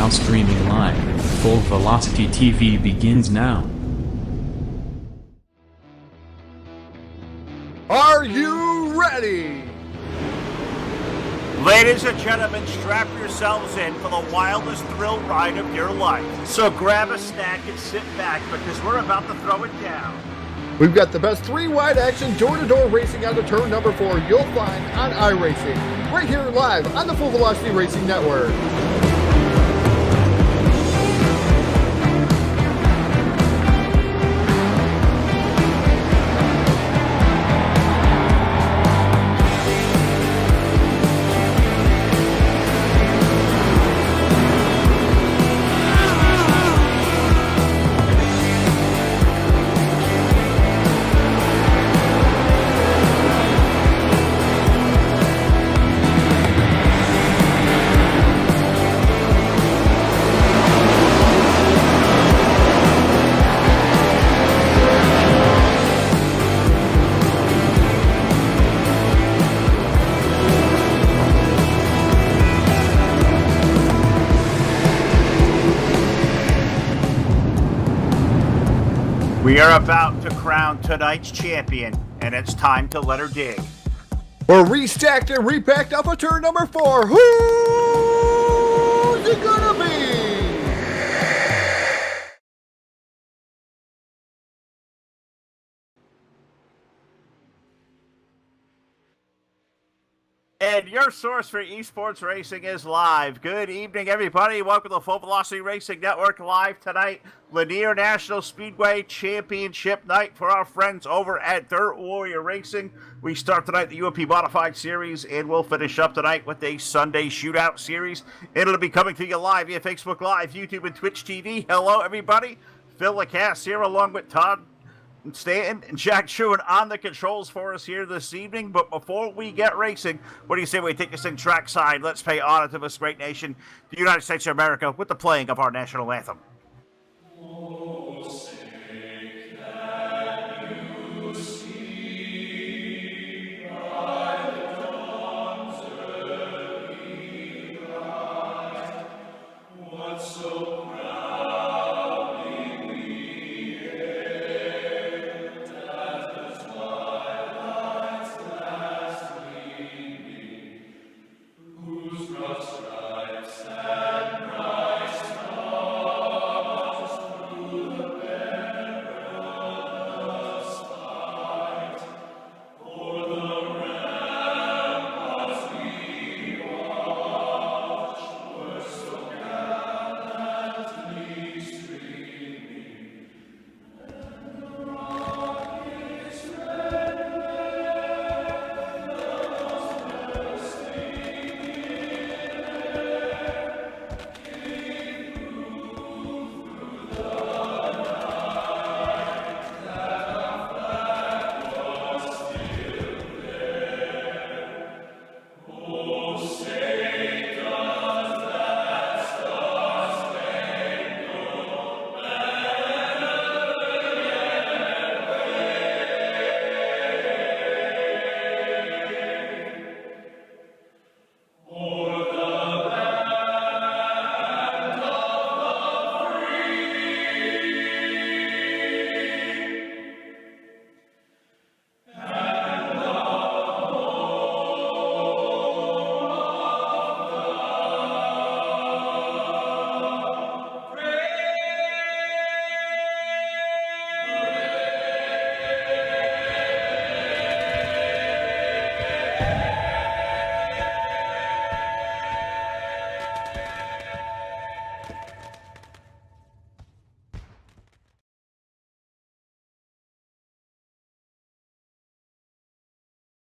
now streaming live. Full Velocity TV begins now. Are you ready? Ladies and gentlemen, strap yourselves in for the wildest thrill ride of your life. So grab a snack and sit back because we're about to throw it down. We've got the best three-wide action door-to-door racing on the turn number 4 you'll find on iRacing, right here live on the Full Velocity Racing Network. We are about to crown tonight's champion, and it's time to let her dig. We're restacked and repacked off of turn number 4. Who's it gonna be? And your source for esports racing is live. Good evening, everybody. Welcome to the Full Velocity Racing Network live tonight. Lanier National Speedway Championship night for our friends over at Dirt Warrior Racing. We start tonight the UMP Modified Series, and we'll finish up tonight with a Sunday Shootout Series. It'll be coming to you live via Facebook Live, YouTube, and Twitch TV. Hello, everybody. Phil Lacasse here along with Todd Stanton and Jack Truan on the controls for us here this evening. But before we get racing, what do you say we take this thing trackside? Let's pay honor to this great nation, the United States of America, with the playing of our national anthem.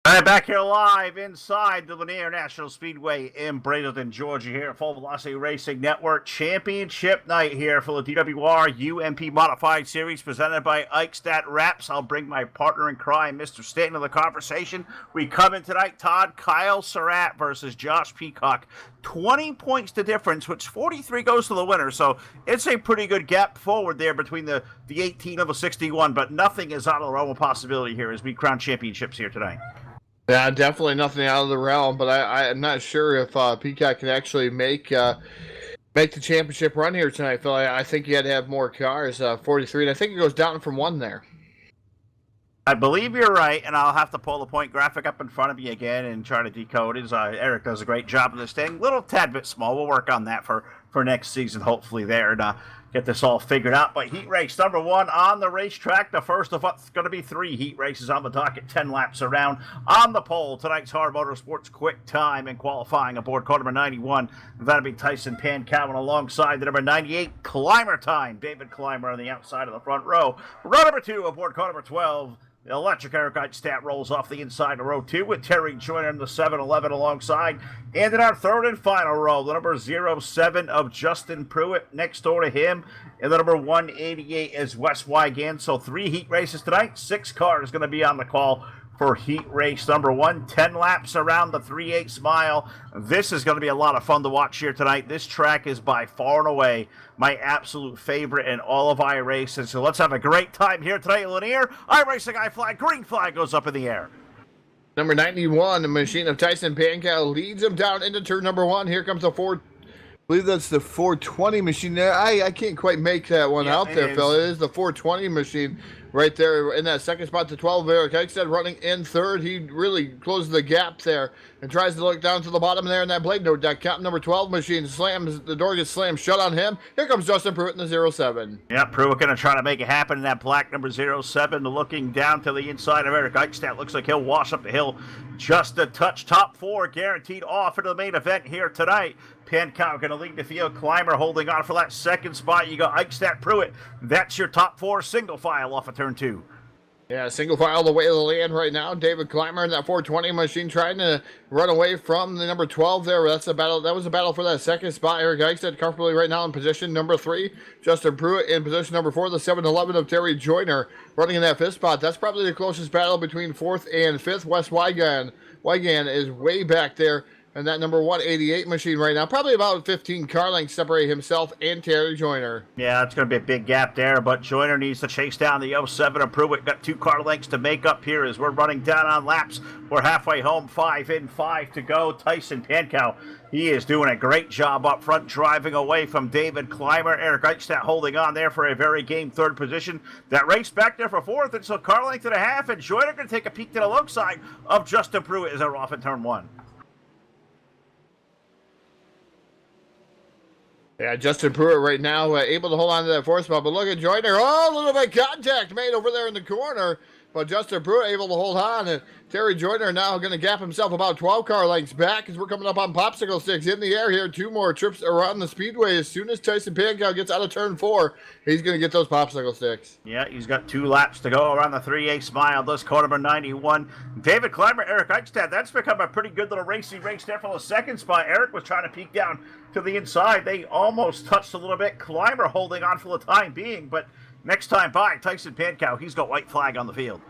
All right, back here live inside the Lanier National Speedway in Bradenton, Georgia, here at Full Velocity Racing Network Championship night here for the DWR UMP Modified Series presented by Eichstadt Wraps. I'll bring my partner in crime, Mr. Stanton, to the conversation. We come in tonight, Todd, Kyle Surratt versus Josh Peacock. 20 points to difference, which 43 goes to the winner, so it's a pretty good gap forward there between the 18 of the 61, but nothing is out of the realm of possibility here as we crown championships here tonight. Yeah, definitely nothing out of the realm, but I'm not sure if Peacock can actually make make the championship run here tonight, Phil. I think you had to have more cars, 43, and I think it goes down from 1 there. I believe you're right, and I'll have to pull the point graphic up in front of you again and try to decode it. Eric does a great job of this thing. Little tad bit small. We'll work on that for next season, hopefully there, and get this all figured out. But heat race number 1 on the racetrack, the first of what's going to be 3 heat races on the docket, 10 laps around. On the pole, tonight's Hard Motorsports quick time and qualifying aboard car number 91. That'll be Tyson Pancowan alongside the number 98 Climber time. David Climber on the outside of the front row. Row number 2 aboard car number 12. The electric Eric Eichstadt rolls off the inside of row 2 with Terry Joyner in the 7-11 alongside. And in our third and final row, the number 07 of Justin Pruitt next door to him. And the number 188 is Wes Wygan. So 3 heat races tonight. 6 cars going to be on the call for heat race number 1. 10 laps around the 3/8 mile. This is going to be a lot of fun to watch here tonight. This track is by far and away my absolute favorite in all of iRacing. So let's have a great time here tonight, Lanier. iRacing flag, green flag goes up in the air. Number 91, the machine of Tyson Pancowan leads him down into turn number 1. Here comes the 4. I believe that's the 420 machine there. I can't quite make that one out there, Phil. It is the 420 machine right there in that second spot to 12. Eric Eichstadt running in third. He really closes the gap there and tries to look down to the bottom there in that blade note deck. Captain number 12 machine slams, the door gets slammed shut on him. Here comes Justin Pruitt in the 07. Yeah, Pruitt going to try to make it happen in that black number 07. Looking down to the inside of Eric Eichstadt. Looks like he'll wash up the hill just a touch. Top 4 guaranteed off into the main event here tonight. Pancowan going to lead the field. Climber holding on for that second spot. You got Eichstadt, Pruitt. That's your top 4 single file off of turn 2. Yeah, single file the way to the land right now. David Climber in that 420 machine trying to run away from the number 12 there. That's a battle. That was a battle for that second spot. Eric Eichstadt comfortably right now in position number 3. Justin Pruitt in position number 4. The 7-11 of Terry Joyner running in that 5th spot. That's probably the closest battle between 4th and 5th. Wes Wygan is way back there. And that number 188 machine right now, probably about 15 car lengths separate himself and Terry Joyner. Yeah, it's going to be a big gap there, but Joyner needs to chase down the 07 of Pruitt. Got 2 car lengths to make up here as we're running down on laps. We're halfway home, 5 in, 5 to go. Tyson Pancowan, he is doing a great job up front, driving away from David Climber. Eric Eichstadt holding on there for a very game 3rd position. That race back there for 4th, and so car length and a half, and Joyner going to take a peek to the low side of Justin Pruitt as they're off in turn 1. Yeah, Justin Pruitt right now able to hold on to that 4th spot, but look at Joyner. Oh, a little bit of contact made over there in the corner, but Justin Pruitt able to hold on. And Terry Joyner now going to gap himself about 12 car lengths back as we're coming up on popsicle sticks in the air here. 2 more trips around the speedway. As soon as Tyson Pancowan gets out of turn 4, he's going to get those popsicle sticks. Yeah, he's got 2 laps to go around the 3/8 mile. This car number 91. David Climber, Eric Eichstadt. That's become a pretty good little racing race there for the 2nd spot. Eric was trying to peek down to the inside. They almost touched a little bit. Climber holding on for the time being, but next time by, Tyson Pancowan, he's got white flag on the field.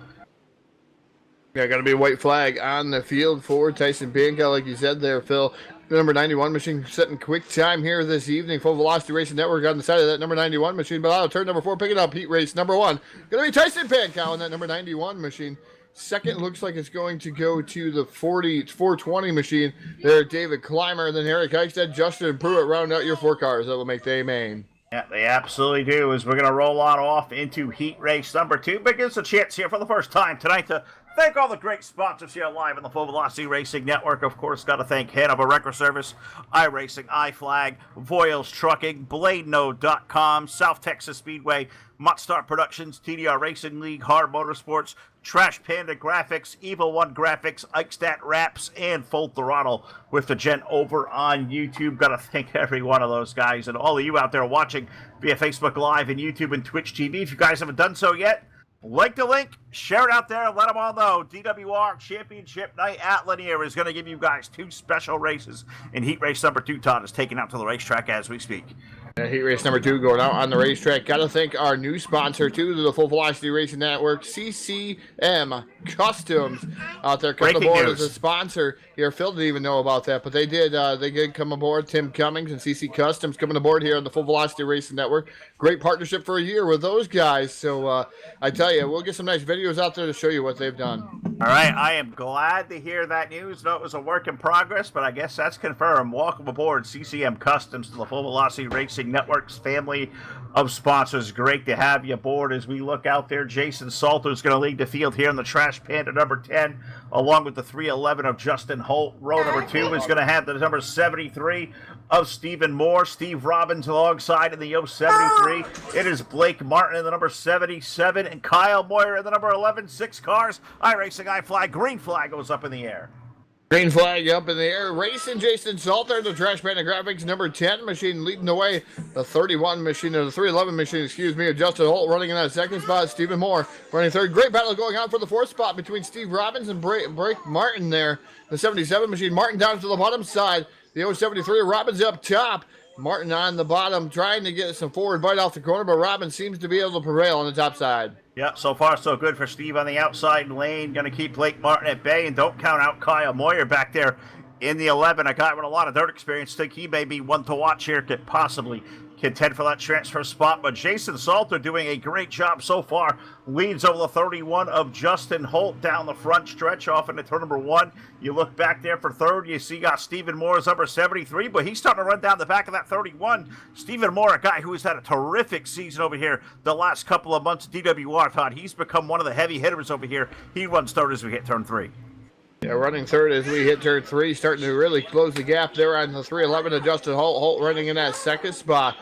Yeah, got to be a white flag on the field for Tyson Pancowan, like you said there, Phil. The number 91 machine setting quick time here this evening. Full Velocity Racing Network on the side of that number 91 machine. But out of turn number 4, picking up heat race number 1. Going to be Tyson Pancowan, that number 91 machine. Second looks like it's going to go to the 420 machine. There, David Climber, and then Eric Eichstadt, Justin Pruitt round out your 4 cars that will make the main. Yeah, they absolutely do. As we're going to roll on off into heat race number 2. But gives us a chance here for the first time tonight to thank all the great sponsors here live on the Full Velocity Racing Network. Of course, got to thank Hanover Record Service, iRacing, iFlag, Voiles Trucking, BladeNode.com, South Texas Speedway, Muttstar Productions, TDR Racing League, Hard Motorsports, Trash Panda Graphics, Evil One Graphics, Eichstadt Wraps, and Full Throttle with the gent over on YouTube. Got to thank every one of those guys and all of you out there watching via Facebook Live and YouTube and Twitch TV. If you guys haven't done so yet, like the link, share it out there, let them all know. DWR Championship Night at Lanier is going to give you guys 2 special races. And heat race number 2, Todd, is taken out to the racetrack as we speak. Heat race number 2 going out on the racetrack. Got to thank our new sponsor, too, to the Full Velocity Racing Network, CCM Customs, out there coming Breaking aboard news. as a sponsor. Here, Phil didn't even know about that, but they did. They did come aboard. Tim Cummings and CC Customs coming aboard here on the Full Velocity Racing Network. Great partnership for a year with those guys. So I tell you, we'll get some nice videos out there to show you what they've done. All right, I am glad to hear that news. No, it was a work in progress, but I guess that's confirmed. Welcome aboard CCM Customs to the Full Velocity Racing Network's family of sponsors. Great to have you aboard as we look out there. Jason Salter is going to lead the field here in the Trash Panda number 10, along with the 311 of Justin Holt. Row number 2 is going to have the number 73 of Stephen Moore. Steve Robbins alongside in the 073. It is Blake Martin in the number 77 and Kyle Moyer in the number 11. 6 cars. iRacing iFly. Green flag goes up in the air. Green flag up in the air. Racing Jason Salter, the Trash Panda Graphics number 10 machine leading the way. The 31 machine, or the 311 machine, excuse me, of Justin Holt running in that second spot. Stephen Moore running third. Great battle going on for the 4th spot between Steve Robbins and Blake Martin there. The 77 machine, Martin down to the bottom side. The 073, Robbins up top. Martin on the bottom, trying to get some forward bite off the corner, but Robbins seems to be able to prevail on the top side. Yeah, so far so good for Steve on the outside lane. Going to keep Blake Martin at bay, and don't count out Kyle Moyer back there in the 11. A guy with a lot of dirt experience. Think he may be one to watch here, could possibly contend for that transfer spot. But Jason Salter doing a great job so far. Leads over the 31 of Justin Holt down the front stretch off into turn number 1. You look back there for third. You see Stephen Moore's number 73, but he's starting to run down the back of that 31. Stephen Moore, a guy who has had a terrific season over here the last couple of months at DWR. Todd, he's become one of the heavy hitters over here. He runs third as we hit turn 3. Yeah, running third as we hit turn 3, starting to really close the gap there on the 311 of Justin Holt. Holt running in that second spot.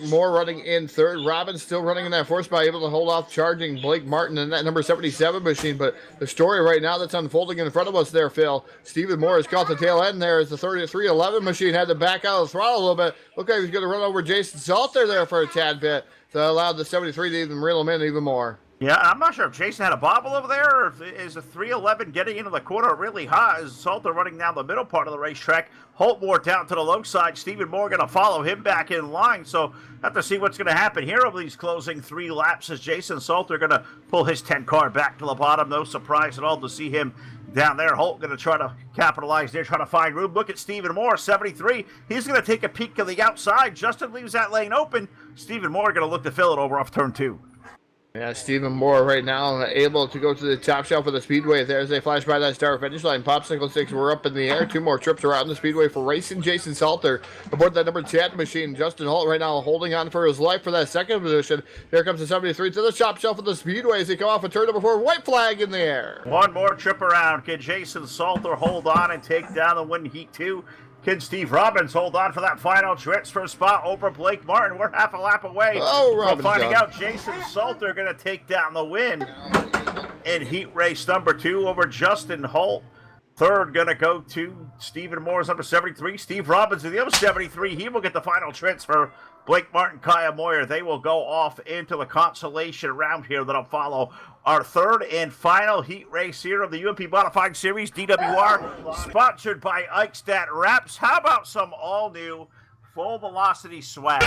Moore running in third. Robbins still running in that 4th spot, able to hold off charging Blake Martin in that number 77 machine. But the story right now that's unfolding in front of us there, Phil, Stephen Moore has caught the tail end there as the 311 machine had to back out of the throttle a little bit. Looked like he was going to run over Jason Salter there for a tad bit. So allowed the 73 to even reel him in even more. Yeah, I'm not sure if Jason had a bobble over there or if is the 311 getting into the corner really hot. Is Salter running down the middle part of the racetrack. Holtmore down to the low side. Stephen Moore going to follow him back in line. So have to see what's going to happen here over these closing 3 laps as Jason Salter going to pull his 10 car back to the bottom. No surprise at all to see him down there. Holt going to try to capitalize there, trying to find room. Look at Stephen Moore, 73. He's going to take a peek to the outside. Justin leaves that lane open. Stephen Moore going to look to fill it over off turn 2. Yeah, Stephen Moore right now able to go to the top shelf of the speedway there as they flash by that start finish line. Popsicle sticks were up in the air. 2 more trips around the speedway for Racing Jason Salter aboard that number 10 machine. Justin Holt right now holding on for his life for that second position. Here comes the 73 to the top shelf of the speedway as they come off a turn number 4. White flag in the air. 1 more trip around. Can Jason Salter hold on and take down the win heat 2? Can Steve Robbins hold on for that final transfer spot over Blake Martin? We're half a lap away from finding out Jason Salter going to take down the win in heat race number 2 over Justin Holt. Third going to go to Stephen Moore's number 73. Steve Robbins in the other 73. He will get the final transfer. Blake Martin, Kyle Moyer, they will go off into the consolation round here that'll follow our third and final heat race here of the UMP Modified Series, DWR, sponsored by Eichstadt Wraps. How about some all-new Full Velocity swag?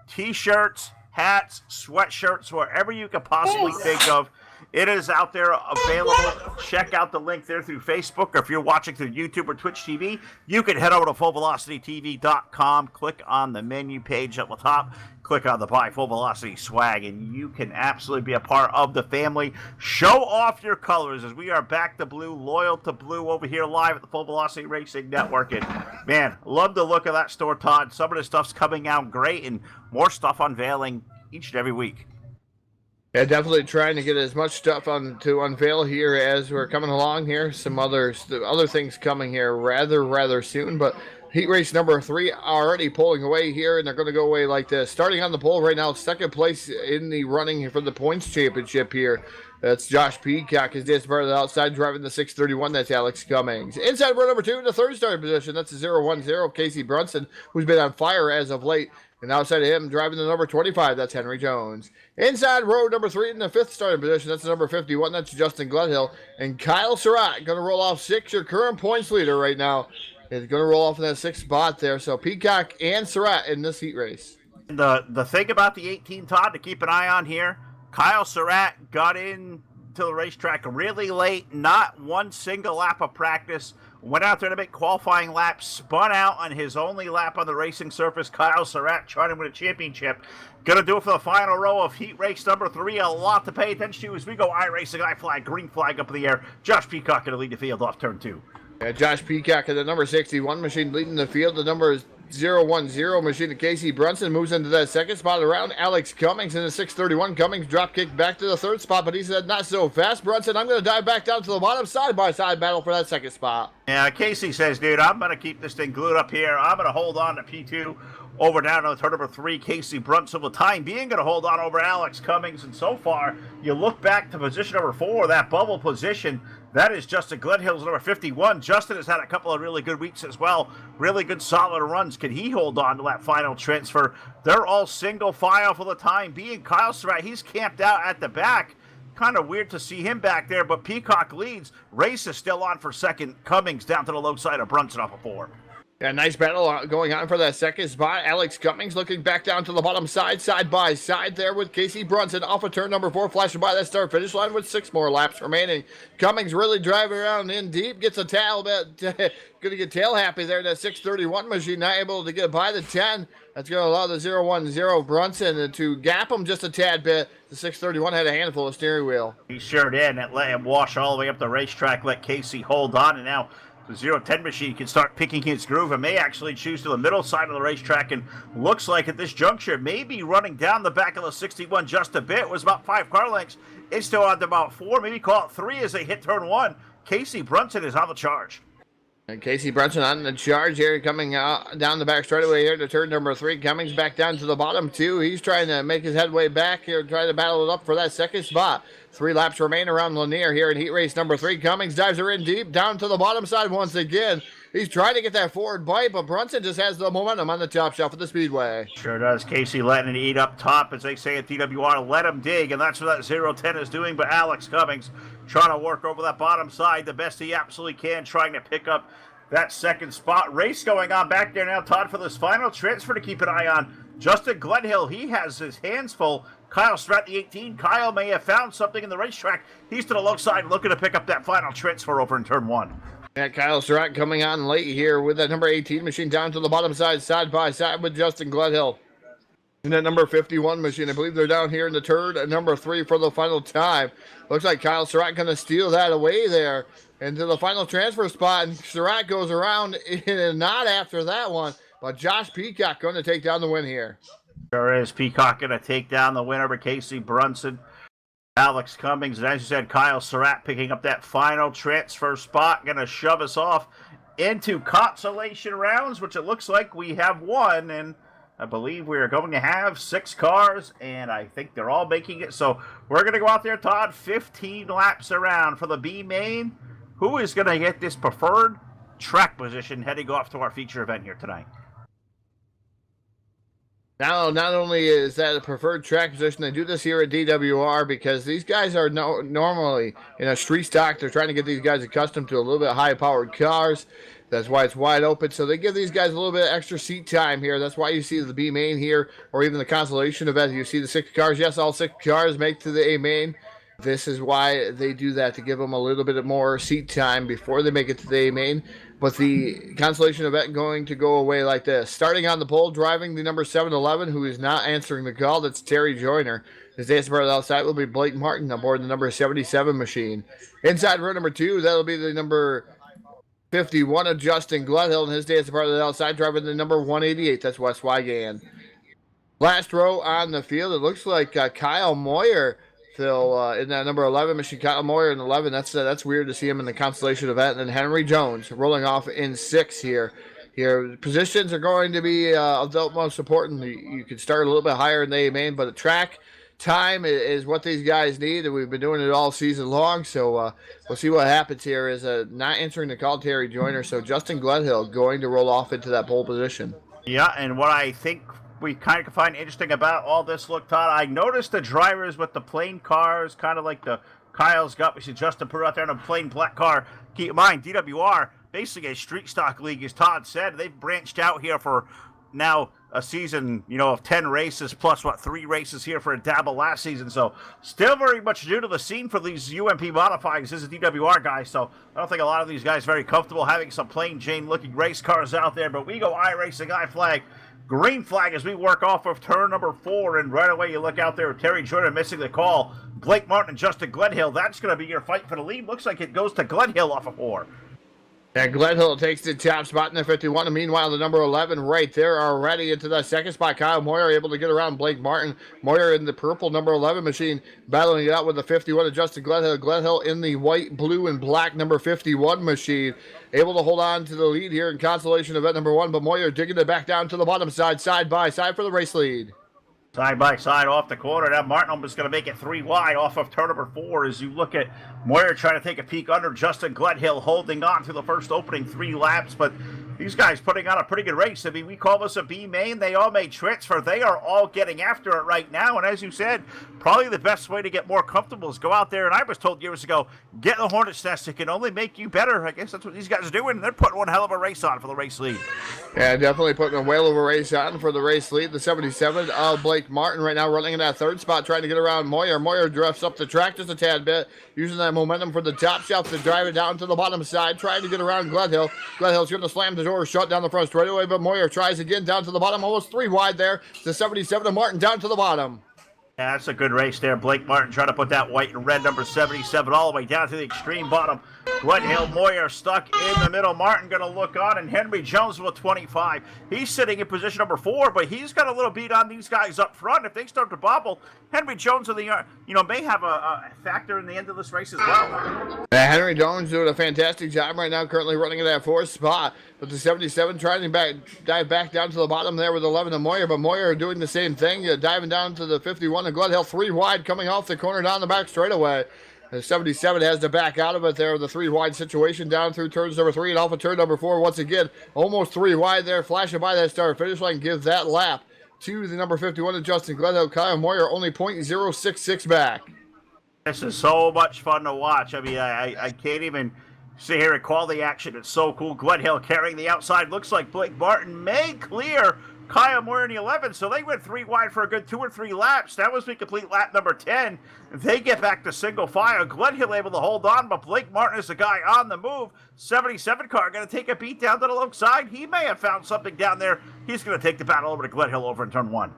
T-shirts, hats, sweatshirts, wherever you could possibly think of. It is out there available. Check out the link there through Facebook, or if you're watching through YouTube or Twitch TV, you can head over to fullvelocitytv.com, click on the menu page at the top, click on the Buy Full Velocity swag, and you can absolutely be a part of the family. Show off your colors as we are back to blue, loyal to blue over here live at the Full Velocity Racing Network. And man, love the look of that store, Todd. Some of the stuff's coming out great, and more stuff unveiling each and every week. Yeah, definitely trying to get as much stuff to unveil here as we're coming along here. Some other things coming here rather soon, but heat race number 3 already pulling away here, and they're going to go away like this. Starting on the pole right now, second place in the running for the points championship here. That's Josh Peacock is just part of the outside driving the 631. That's Alex Cummings. Inside row number 2 in the third starting position. That's the 010 Casey Brunson, who's been on fire as of late. And outside of him, driving the number 25, that's Henry Jones. Inside row number 3 in the 5th starting position, that's the number 51, that's Justin Gledhill. And Kyle Surratt going to roll off 6, your current points leader right now. is going to roll off in that 6th spot there. So Peacock and Surratt in this heat race. The thing about the 18, Todd, to keep an eye on here, Kyle Surratt got in to the racetrack really late, not one single lap of practice, went out there to make qualifying laps, spun out on his only lap on the racing surface. Kyle Surratt trying to win a championship. Gonna do it for the final row of heat race number 3. A lot to pay attention to as we go iRacing, I flag, green flag up in the air. Josh Peacock gonna lead the field off turn 2. Yeah, Josh Peacock at the number 61 machine leading the field. The number 010 machine of Casey Brunson moves into that 2nd spot around Alex Cummings in the 631. Cummings drop kick back to the 3rd spot, but he said not so fast. Brunson, I'm going to dive back down to the bottom, side-by-side battle for that 2nd spot. Yeah, Casey says, dude, I'm going to keep this thing glued up here. I'm going to hold on to P2 over down to turn number 3, Casey Brunson. For the time being, going to hold on over Alex Cummings. And so far, you look back to position number 4, that bubble position. That is Justin Gledhill's number 51. Justin has had a couple of really good weeks as well. Really good solid runs. Can he hold on to that final transfer? They're all single file for the time being. Kyle Surratt, he's camped out at the back. Kind of weird to see him back there, but Peacock leads. Race is still on for 2nd. Cummings down to the low side of Brunson off of 4. Yeah, nice battle going on for that 2nd spot. Alex Cummings looking back down to the bottom side by side there with Casey Brunson off of turn number 4, flashing by that start finish line with 6 more laps remaining. Cummings really driving around in deep, gets a tail bit, gonna get tail happy there. That 631 machine not able to get by the 10. That's gonna allow the 010 Brunson to gap him just a tad bit. The 631 had a handful of steering wheel. He sure did, and it let him wash all the way up the racetrack, let Casey hold on, and now the 010 machine can start picking his groove and may actually choose to the middle side of the racetrack, and looks like at this juncture maybe running down the back of the 61 just a bit. It was about 5 car lengths. It's still on to about 4, maybe call it 3 as they hit turn 1. Casey Brunson is on the charge. And Casey Brunson on the charge here, coming down the back straightaway here to turn number 3. Cummings back down to the bottom 2. He's trying to make his headway back here, trying to battle it up for that 2nd spot. 3 laps remain around Lanier here in heat race number 3. Cummings dives her in deep, down to the bottom side once again. He's trying to get that forward bite, but Brunson just has the momentum on the top shelf of the speedway. Sure does. Casey letting it eat up top, as they say at DWR. Let him dig, and that's what that 010 is doing. But Alex Cummings trying to work over that bottom side the best he absolutely can, trying to pick up that 2nd spot. Race going on back there now, Todd, for this final transfer to keep an eye on. Justin Gledhill, he has his hands full. Kyle Surratt, the 18. Kyle may have found something in the racetrack. He's to the low side looking to pick up that final transfer over in turn 1. Yeah, Kyle Surratt coming on late here with that number 18 machine down to the bottom side by side with Justin Gledhill. And that number 51 machine, I believe they're down here in the turn at number 3 for the final time. Looks like Kyle Surratt going to steal that away there into the final transfer spot, and Surratt goes around in a knot after that one. But Josh Peacock going to take down the win here. Sure is. Peacock going to take down the winner, but Casey Brunson, Alex Cummings, and as you said, Kyle Surratt picking up that final transfer spot, going to shove us off into consolation rounds, which it looks like we have one, and I believe we are going to have 6 cars, and I think they're all making it. So we're going to go out there, Todd, 15 laps around for the B main. Who is going to get this preferred track position heading off to our feature event here tonight? Now, not only is that a preferred track position, they do this here at DWR because these guys are normally in a street stock. They're trying to get these guys accustomed to a little bit high-powered cars. That's why it's wide open. So they give these guys a little bit extra seat time here. That's why you see the B main here, or even the consolation event. You see the 6 cars. Yes, all 6 cars make to the A main. This is why they do that, to give them a little bit more seat time before they make it to the A main. But the consolation event going to go away like this. Starting on the pole, driving the number 711, who is not answering the call. That's Terry Joyner. His day's part outside will be Blake Martin aboard the number 77 machine. Inside row number 2, that'll be the number 51 of Justin Gledhill, and his day as a part of the outside, driving the number 188. That's Wes Wygan. Last row on the field, it looks like Kyle Moyer still in that number 11 machine. Kyle Moyer in 11. That's weird to see him in the consolation event. And then Henry Jones rolling off in 6 here. Here, positions are going to be of the utmost important. You could start a little bit higher in the A main, but the track time is what these guys need, and we've been doing it all season long. So we'll see what happens here. Is not answering the call, Terry Joyner. So Justin Gledhill going to roll off into that pole position. Yeah, and what I think we kind of find interesting about all this, look, Todd, I noticed the drivers with the plain cars, kind of like the Kyle's got. We see Justin put out there in a plain black car. Keep in mind, DWR, basically a street stock league, as Todd said. They've branched out here for now a season, of 10 races plus 3 races here for a dabble last season. So still very much new to the scene for these UMP modifiers. This is DWR guys, so I don't think a lot of these guys very comfortable having some plain Jane looking race cars out there. But we go iRacing, iFlag, green flag as we work off of turn number 4, and right away you look out there with Terry Jordan missing the call. Blake Martin and Justin Gledhill, that's going to be your fight for the lead. Looks like it goes to Gledhill off of 4. Yeah, Gledhill takes the top spot in the 51, and meanwhile, the number 11 right there already into the second spot. Kyle Moyer able to get around Blake Martin. Moyer in the purple number 11 machine, battling it out with the 51 of Justin Gledhill. Gledhill in the white, blue, and black number 51 machine, able to hold on to the lead here in consolation event number 1, but Moyer digging it back down to the bottom side by side for the race lead. Side by side off the corner. Now Martin is going to make it 3 wide off of turn number 4 as you look at Moyer trying to take a peek under Justin Gledhill, holding on to the first opening 3 laps. But these guys putting on a pretty good race. I mean, we call this a B main. They all made transfer. They are all getting after it right now. And as you said, probably the best way to get more comfortable is go out there. And I was told years ago, get the Hornet's Nest. It can only make you better. I guess that's what these guys are doing. They're putting one hell of a race on for the race lead. Yeah, definitely putting a whale of a race on for the race lead. The 77 of Blake Martin right now running in that third spot, trying to get around Moyer. Moyer drifts up the track just a tad bit, using that momentum for the top shelf to drive it down to the bottom side, trying to get around Gledhill. Gledhill's going to slam the door shut down the front straightaway, but Moyer tries again down to the bottom, almost 3 wide there. The 77 of Martin down to the bottom. Yeah, that's a good race there. Blake Martin trying to put that white and red number 77 all the way down to the extreme bottom. Gledhill, Moyer stuck in the middle. Martin going to look on, and Henry Jones with 25. He's sitting in position number 4, but he's got a little beat on these guys up front. If they start to bobble, Henry Jones of the may have a factor in the end of this race as well. Henry Jones doing a fantastic job right now, currently running in that 4th spot. But the 77 trying to dive back down to the bottom there with 11 of Moyer, but Moyer doing the same thing, diving down to the 51 of Gledhill, 3 wide coming off the corner down the back straightaway. The 77 has to back out of it there with the 3 wide situation down through turns number 3 and off of turn number 4 once again. Almost 3 wide there, flashing by that start finish line, gives that lap to the number 51 of Justin Gledhill. Kyle Moyer only .066 back. This is so much fun to watch. I mean, I can't even sit here and call the action. It's so cool. Gledhill carrying the outside. Looks like Blake Martin may clear Kyle Moyer in the 11, so they went 3 wide for a good 2 or 3 laps. That was the complete lap number 10. They get back to single file. Gledhill able to hold on, but Blake Martin is the guy on the move. 77 car going to take a beat down to the low side. He may have found something down there. He's going to take the battle over to Gledhill over in turn 1.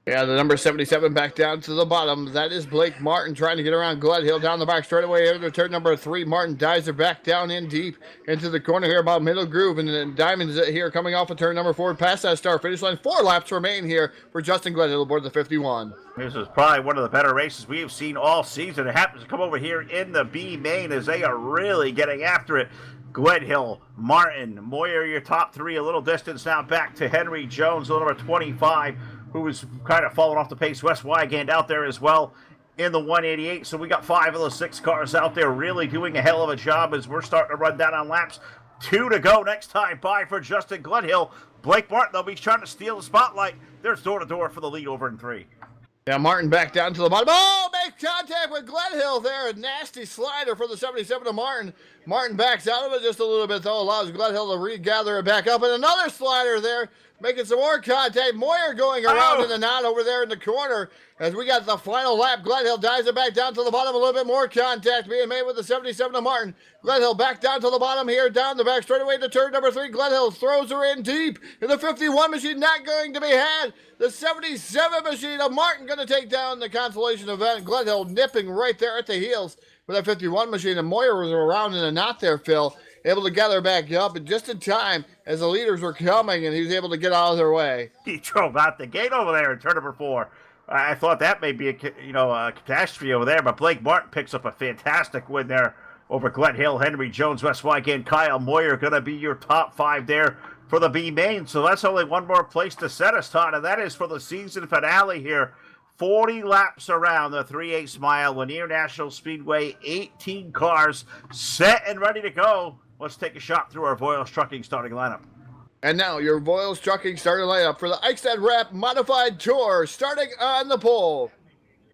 Yeah, the number 77 back down to the bottom. That is Blake Martin trying to get around Gledhill down the back straightaway into turn number 3. Martin dives her back down in deep into the corner here about middle groove. And then Diamonds here coming off of turn number 4 past that start finish line. 4 laps remain here for Justin Gledhill aboard the 51. This is probably one of the better races we have seen all season. It happens to come over here in the B main as they are really getting after it. Gledhill, Martin, Moyer, your top 3, a little distance now back to Henry Jones, the number 25, who was kind of falling off the pace. Wes Wygand out there as well in the 188. So we got 5 of those 6 cars out there really doing a hell of a job as we're starting to run down on laps. 2 to go next time by for Justin Gledhill. Blake Martin, though, he's trying to steal the spotlight. There's door-to-door for the lead over in 3. Yeah, Martin back down to the bottom. Oh, makes contact with Gledhill there. A nasty slider for the 77 of Martin. Martin backs out of it just a little bit, though. Allows Gledhill to regather it back up. And another slider there, making some more contact. Moyer going around in and out over there in the corner. As we got the final lap, Gledhill dives it back down to the bottom. A little bit more contact being made with the 77 of Martin. Gledhill back down to the bottom here, down the back straightaway to turn number 3. Gledhill throws her in deep. And the 51 machine not going to be had. The 77 machine of Martin going to take down the consolation event. Gledhill nipping right there at the heels for that 51 machine. And Moyer was around in a knot there, Phil. Able to gather back up, and just in time as the leaders were coming, and he was able to get out of their way. He drove out the gate over there in turn number 4. I thought that may be a catastrophe over there, but Blake Martin picks up a fantastic win there over Gledhill, Henry Jones, Wes Wygand, Kyle Moyer going to be your top 5 there for the B main. So that's only one more place to set us, Todd, and that is for the season finale here. 40 laps around the 3/8 mile, Lanier National Speedway, 18 cars set and ready to go. Let's take a shot through our Voiles Trucking starting lineup. And now your Voiles Trucking starting lineup for the Eichstadt Rep Modified Tour, starting on the pole.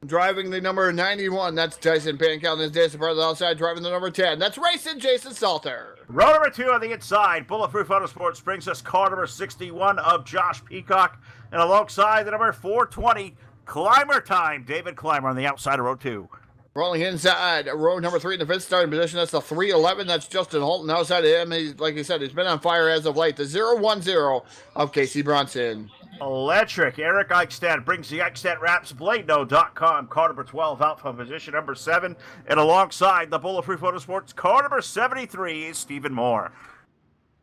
Driving the number 91, that's Tyson Pankow in his days of the outside. Driving the number 10, that's racing Jason Salter. Row number 2 on the inside, Bulletproof Motorsports brings us car number 61 of Josh Peacock. And alongside the number 420, Climber Time, David Climber on the outside of row 2. Rolling inside, row number 3 in the fifth starting position. That's the 311. That's Justin Holton. Outside of him, he's, like he said, he's been on fire as of late. The 010 of Casey Brunson. Electric. Eric Eichstadt brings the Eichstadt Wraps. BladeNo.com. Car number 12 out from position number 7. And alongside the Bulletproof Motorsports, car number 73 is Stephen Moore.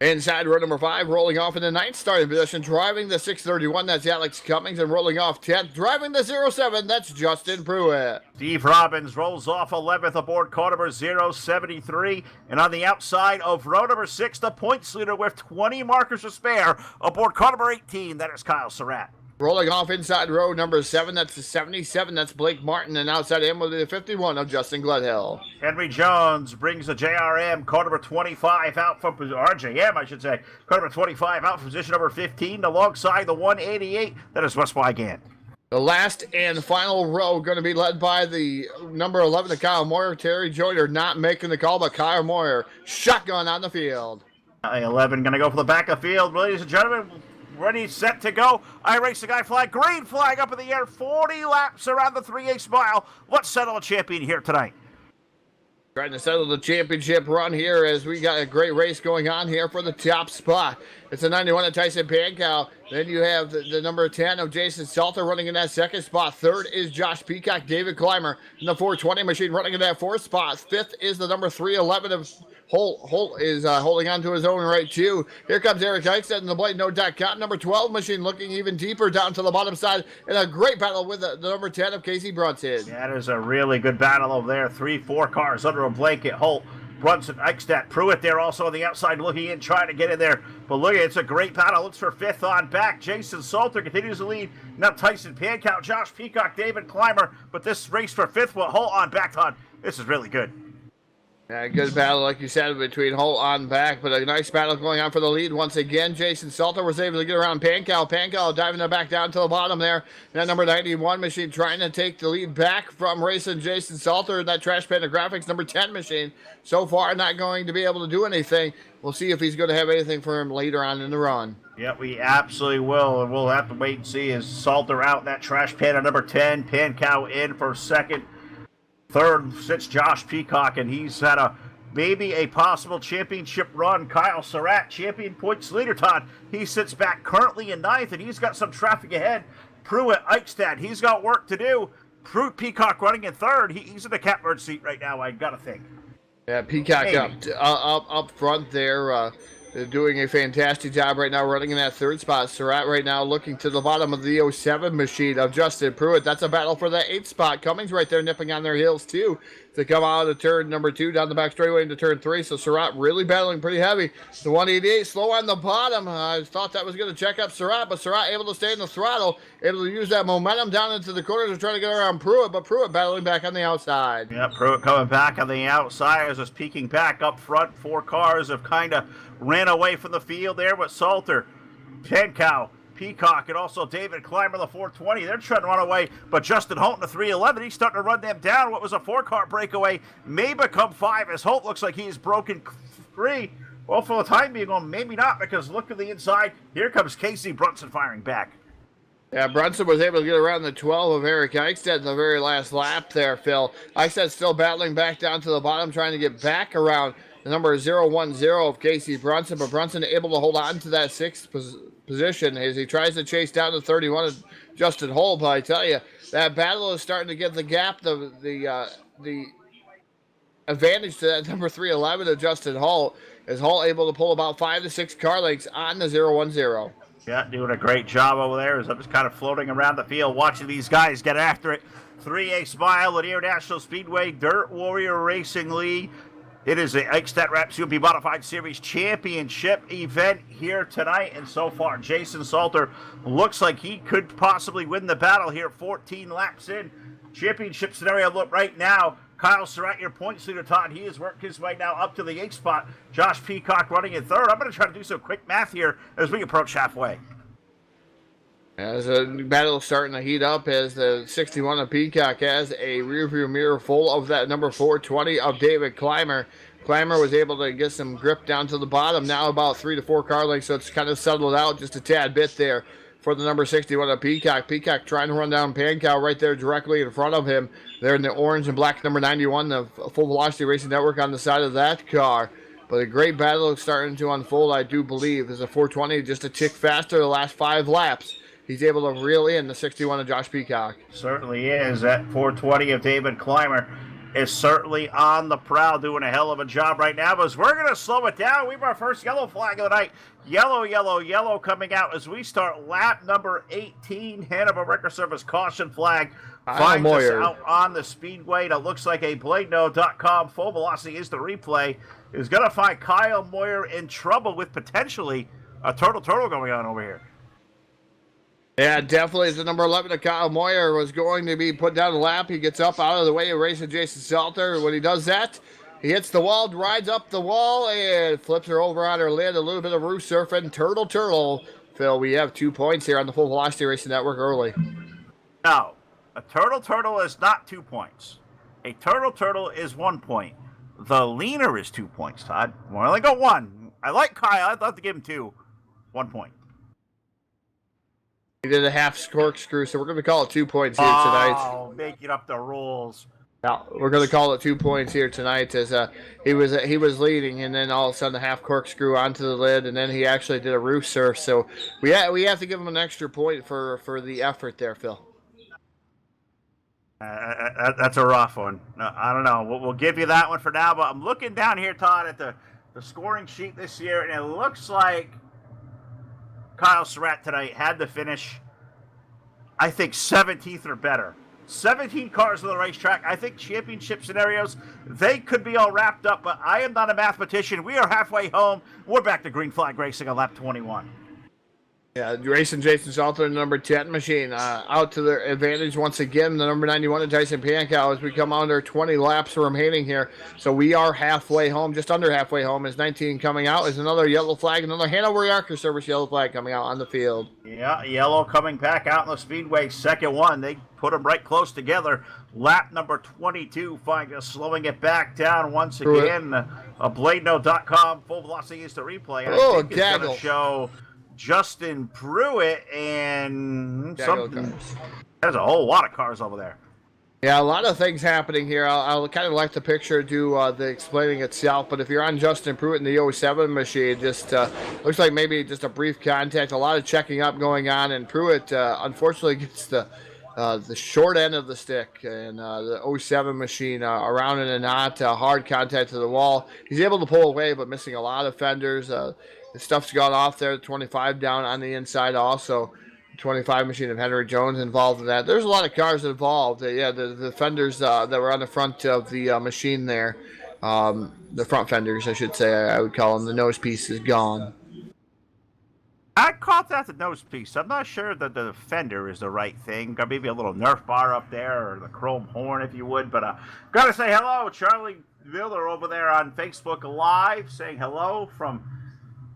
Inside row number 5, rolling off in the 9th starting position, driving the 631, that's Alex Cummings, and rolling off 10th, driving the 07, that's Justin Pruitt. Steve Robbins rolls off 11th aboard car number 073, and on the outside of row number 6, the points leader with 20 markers to spare aboard car number 18, that is Kyle Surratt. Rolling off inside row number 7, that's the 77, that's Blake Martin, and outside him will be the 51 of Justin Gledhill. Henry Jones brings the JRM, car number 25 out from, RJM I should say, car number 25 out from position number 15, alongside the 188, that is Wes Wygant. The last and final row going to be led by the number 11 of Kyle Moyer. Terry Joyner not making the call, but Kyle Moyer, shotgun on the field. 11 going to go for the back of field, ladies and gentlemen. Ready, set to go. I race the guy flag. Green flag up in the air. 40 laps around the 3/8 mile. Let's settle a champion here tonight. Trying to settle the championship run here as we got a great race going on here for the top spot. It's a 91 of Tyson Pankow. Then you have the number 10 of Jason Salter running in that second spot. Third is Josh Peacock, David Climber in the 420 machine running in that fourth spot. Fifth is the number 311 of Holt is holding on to his own right too. Here comes Eric Eichstadt in the BladeNo.com. Number 12 machine looking even deeper down to the bottom side in a great battle with the number 10 of Casey Brunson. That is a really good battle over there. 3-4 cars under a blanket. Holt, Brunson, Eichstadt, Pruitt there also on the outside looking in, trying to get in there. But look, it's a great battle. Looks for fifth on back. Jason Salter continues to lead. Now Tyson Pankow, Josh Peacock, David Climber. But this race for fifth with Holt on back on. This is really good. Yeah, good battle, like you said, between Holt on back, but a nice battle going on for the lead once again. Jason Salter was able to get around Pankow. Pankow diving it back down to the bottom there. That number 91 machine trying to take the lead back from racing Jason Salter. That Trash Panda Graphics number 10 machine so far not going to be able to do anything. We'll see if he's going to have anything for him later on in the run. Yeah, we absolutely will, and we'll have to wait and see. Is Salter out, that Trash Panda number 10, Pankow in for second. Third sits Josh Peacock, and he's had maybe a possible championship run. Kyle Surratt, champion points leader, Todd. He sits back currently in ninth, and he's got some traffic ahead. Pruitt, Eichstadt, he's got work to do. Pruitt, Peacock running in third. He's in the catbird seat right now, I got to think. Yeah, Peacock up front there. They're doing a fantastic job right now running in that third spot. Surratt right now looking to the bottom of the 07 machine of Justin Pruitt. That's a battle for that 8th spot. Cummings right there nipping on their heels too to come out of turn number 2 down the back straightaway into turn 3. So Surratt really battling pretty heavy. The 188 slow on the bottom. I thought that was going to check up Surratt, but Surratt able to stay in the throttle, able to use that momentum down into the corners to try to get around Pruitt, but Pruitt battling back on the outside. Yeah, Pruitt coming back on the outside as is peeking back up front. 4 cars have kind of ran away from the field there with Salter, Pankow, Peacock, and also David Climber, the 420. They're trying to run away, but Justin Holt in the 311, he's starting to run them down. What was a 4-car breakaway may become 5 as Holt looks like he's broken free. Well, for the time being, well, maybe not, because look at the inside. Here comes Casey Brunson firing back. Yeah, Brunson was able to get around the 12 of Eric Eichstadt in the very last lap there, Phil. Eichstadt still battling back down to the bottom, trying to get back around the number 010 of Casey Brunson, but Brunson able to hold on to that 6th position as he tries to chase down to 31 of Justin Holt. But I tell you, that battle is starting to get the gap, the advantage to that number 311 of Justin Holt, is Holt able to pull about 5 to 6 car lengths on the 010. Yeah, doing a great job over there as I'm just kind of floating around the field watching these guys get after it. 3/8 mile, Lanier National Speedway, Dirt Warrior Racing League. It is the Eichstadt Wraps UMP Modified Series Championship event here tonight, and so far Jason Salter looks like he could possibly win the battle here 14 laps in. Championship scenario look right now. Kyle Surratt, your points leader, Todd. He has worked his way now up to the 8th spot. Josh Peacock running in third. I'm going to try to do some quick math here as we approach halfway. As the battle is starting to heat up, as the 61 of Peacock has a rearview mirror full of that number 420 of David Clymer. Clymer was able to get some grip down to the bottom, now about 3 to 4 car lengths, so it's kind of settled out just a tad bit there for the number 61 of Peacock. Peacock trying to run down Pankow right there directly in front of him. There in the orange and black number 91, the Full Velocity Racing Network on the side of that car. But a great battle is starting to unfold, I do believe, as a 420 just a tick faster the last 5 laps. He's able to reel in the 61 of Josh Peacock. Certainly is. That 420 of David Clymer is certainly on the prowl, doing a hell of a job right now. But we're going to slow it down. We have our first yellow flag of the night. Yellow, yellow, yellow coming out as we start lap number 18. Hanover Record Service caution flag finds us out on the speedway. That looks like a BladeNo.com full velocity is the replay. Is going to find Kyle Moyer in trouble with potentially a turtle going on over here. Yeah, definitely. The number 11 of Kyle Moyer was going to be put down the lap. He gets up out of the way of racing Jason Salter. When he does that, he hits the wall, rides up the wall, and flips her over on her lid. A little bit of roof surfing. Turtle. Phil, we have 2 points here on the Full Velocity Racing Network early. No, a turtle is not 2 points. A turtle is 1 point. The leaner is 2 points, Todd. We only got one. I like Kyle. I'd love to give him 2. 1 point. He did a half corkscrew, so we're going to call it 2 points here tonight. Oh, making up the rules. Now, we're going to call it 2 points here tonight as he was leading, and then all of a sudden a half corkscrew onto the lid, and then he actually did a roof surf. So we have to give him an extra point for the effort there, Phil. That's a rough one. I don't know. We'll give you that one for now, but I'm looking down here, Todd, at the scoring sheet this year, and it looks like Kyle Surratt tonight had to finish, I think, 17th or better. 17 cars on the racetrack. I think championship scenarios, they could be all wrapped up, but I am not a mathematician. We are halfway home. We're back to green flag racing on lap 21. Yeah, racing Jason Salter, the number 10 machine, out to their advantage once again. The number 91 of Tyson Pankow as we come under 20 laps remaining here. So we are halfway home, just under halfway home. As 19 coming out is another yellow flag, another Hanover Record Service yellow flag coming out on the field. Yeah, yellow coming back out in the speedway. Second one, they put them right close together. Lap number 22, finds us slowing it back down once again. A BladeNo.com full velocity is the replay. I think it's going to show Justin Pruitt and something. There's a whole lot of cars over there. Yeah, a lot of things happening here. I'll kind of let the picture do the explaining itself, but if you're on Justin Pruitt in the 07 machine, just looks like maybe just a brief contact, a lot of checking up going on, and Pruitt unfortunately gets the short end of the stick, and the 07 machine around in a knot, hard contact to the wall. He's able to pull away, but missing a lot of fenders. The stuff's gone off there. 25 down on the inside also. 25 machine of Henry Jones involved in that. There's a lot of cars involved. The fenders that were on the front of the machine there, the front fenders, I should say, I would call them. The nose piece is gone. I caught that the nose piece. I'm not sure that the fender is the right thing. Got maybe a little Nerf bar up there, or the chrome horn, if you would. But gotta say hello, Charlie Miller over there on Facebook Live, saying hello from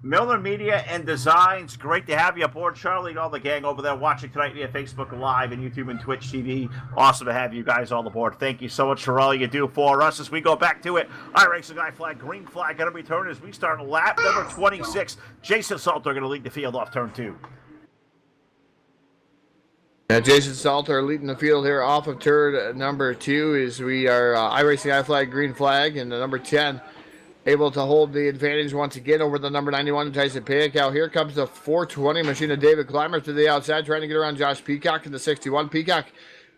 Miller Media and Designs. Great to have you aboard, Charlie, and all the gang over there watching tonight via Facebook Live and YouTube and Twitch TV. Awesome to have you guys all aboard. Thank you so much for all you do for us as we go back to it. All right, racing guy flag, green flag going to return as we start lap number 26. Jason Salter going to lead the field off turn 2. Yeah, Jason Salter leading the field here off of turn number 2 as we are iRacing I flag, green flag, and the number 10 able to hold the advantage once again over the number 91 Tyson Pankow. Here comes the 420 machine of David Clymer to the outside, trying to get around Josh Peacock in the 61. Peacock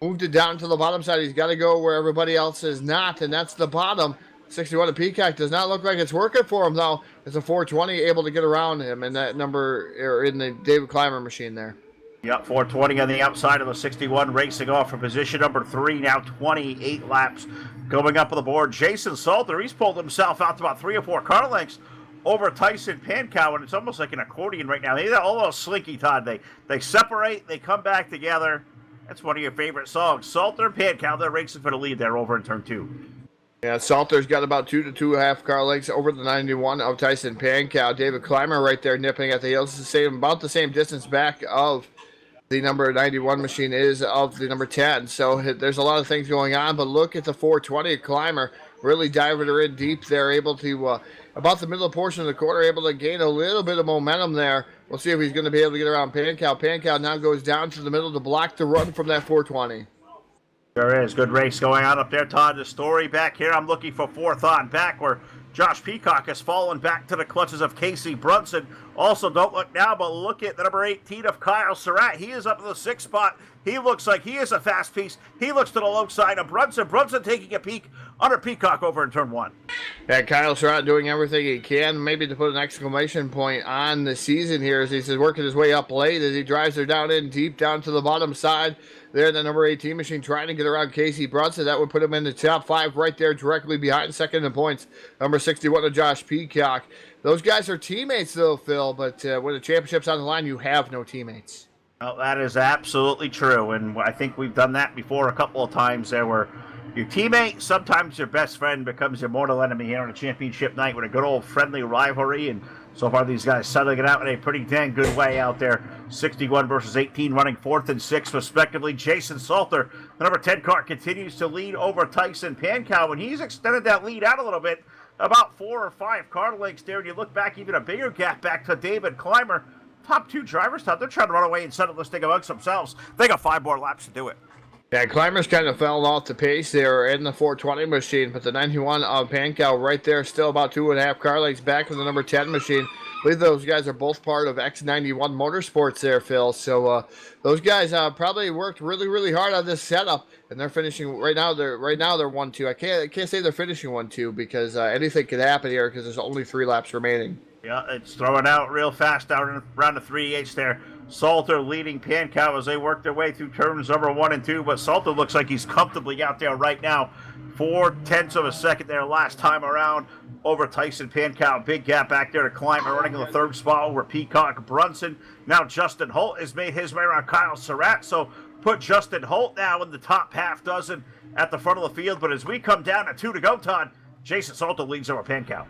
moved it down to the bottom side. He's got to go where everybody else is not, and that's the bottom. 61 of Peacock does not look like it's working for him, though. It's a 420 able to get around him in that number, or in the David Clymer machine there. Yep, 420 on the outside of the 61, racing off for position number 3, now 28 laps going up on the board. Jason Salter, he's pulled himself out to about 3 or 4 car lengths over Tyson Pankow, and it's almost like an accordion right now. They're all a little slinky, Todd. They separate, they come back together. That's one of your favorite songs. Salter and Pankow, they're racing for the lead there over in turn 2. Yeah, Salter's got about 2 to 2.5 car lengths over the 91 of Tyson Pankow. David Clymer right there nipping at the heels, about the same distance back of the number 91 machine is of the number 10. So there's a lot of things going on, but look at the 420 Climber really diving her in deep there, able to, about the middle portion of the quarter, able to gain a little bit of momentum there. We'll see if he's going to be able to get around Pankow. Pankow now goes down to the middle to block the run from that 420. There is. Good race going on up there, Todd. The story back here, I'm looking for fourth on back where Josh Peacock has fallen back to the clutches of Casey Brunson. Also, don't look now, but look at the number 18 of Kyle Surratt. He is up in the 6th spot. He looks like he is a fast piece. He looks to the low side of Brunson. Brunson taking a peek under Peacock over in turn 1. Yeah, Kyle Surratt doing everything he can, maybe to put an exclamation point on the season here as he's working his way up late as he drives her down in deep down to the bottom side. There, the number 18 machine trying to get around Casey Brunson. That would put him in the top 5 right there, directly behind second in points. Number 61 of Josh Peacock. Those guys are teammates, though, Phil, but when the championship's on the line, you have no teammates. Well, that is absolutely true, and I think we've done that before a couple of times there where your teammate, sometimes your best friend, becomes your mortal enemy here on a championship night with a good old friendly rivalry, and so far these guys settling it out in a pretty dang good way out there. 61 versus 18, running 4th and 6th respectively. Jason Salter, the number 10 car, continues to lead over Tyson Pankow, and he's extended that lead out a little bit, about 4 or 5 car lengths there, and you look back, even a bigger gap back to David Clymer. Top 2 drivers, Todd, they're trying to run away and settle this thing amongst themselves. They got 5 more laps to do it. Yeah, Clymer's kind of fell off the pace there in the 420 machine, but the 91 of Pankow right there, still about 2.5 car lengths back from the number 10 machine. I believe those guys are both part of X91 Motorsports there, Phil. So those guys probably worked really, really hard on this setup, and they're finishing right now. They're 1-2. I can't say they're finishing 1-2 because anything could happen here because there's only 3 laps remaining. Yeah, it's throwing out real fast down around the 3/8 there. Salter leading Pankow as they work their way through turns number 1 and 2, but Salter looks like he's comfortably out there right now. 0.4 of a second there last time around over Tyson Pankow. Big gap back there to Clymer, running in the 3rd spot over Peacock Brunson. Now Justin Holt has made his way around Kyle Surratt, so put Justin Holt now in the top half dozen at the front of the field. But as we come down to 2 to go, Todd, Jason Salter leads over Pankow.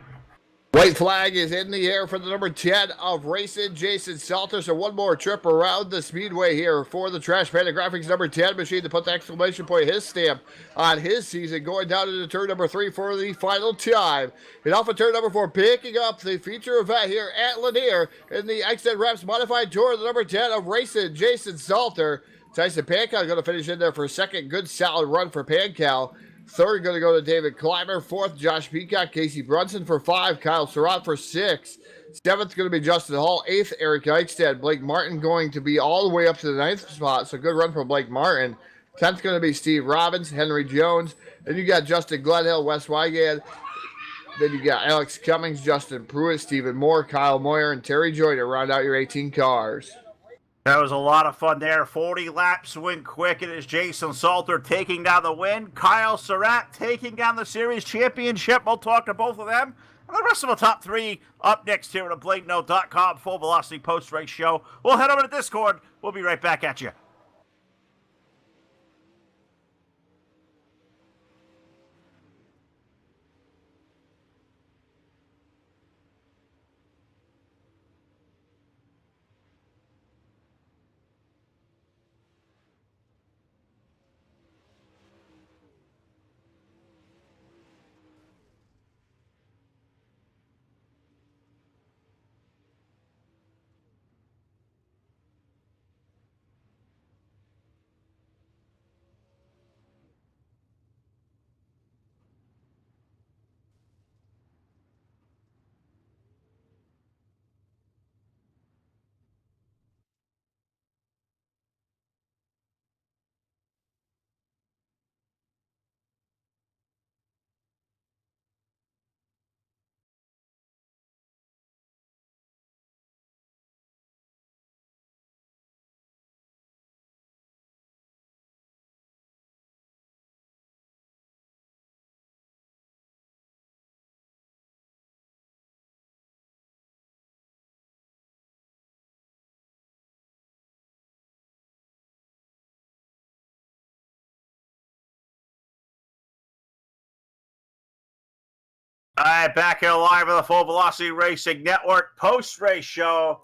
White flag is in the air for the number 10 of racing, Jason Salter. So one more trip around the speedway here for the Trash Panda Graphics number 10 machine to put the exclamation point, his stamp on his season, going down into turn number 3 for the final time. And off of turn number 4, picking up the feature event here at Lanier in the Eichstadt Reps Modified Tour, the number 10 of racing, Jason Salter. Tyson Pankow going to finish in there for a second. Good, solid run for Pankow. 3rd going to go to David Clymer. 4th, Josh Peacock. Casey Brunson for 5. Kyle Surratt for 6. 7th going to be Justin Hall. 8th, Eric Eichstadt. Blake Martin going to be all the way up to the 9th spot. So good run from Blake Martin. 10th going to be Steve Robbins, Henry Jones. Then you got Justin Gledhill, Wes Wygad. Then you got Alex Cummings, Justin Pruitt, Stephen Moore, Kyle Moyer, and Terry Joy to round out your 18 cars. That was a lot of fun there. 40 laps win quick. It is Jason Salter taking down the win. Kyle Surratt taking down the series championship. We'll talk to both of them. And the rest of the top 3 up next here at the BladeNote.com Full Velocity Post-Race Show. We'll head over to Discord. We'll be right back at you. All right, back here live on the Full Velocity Racing Network post-race show.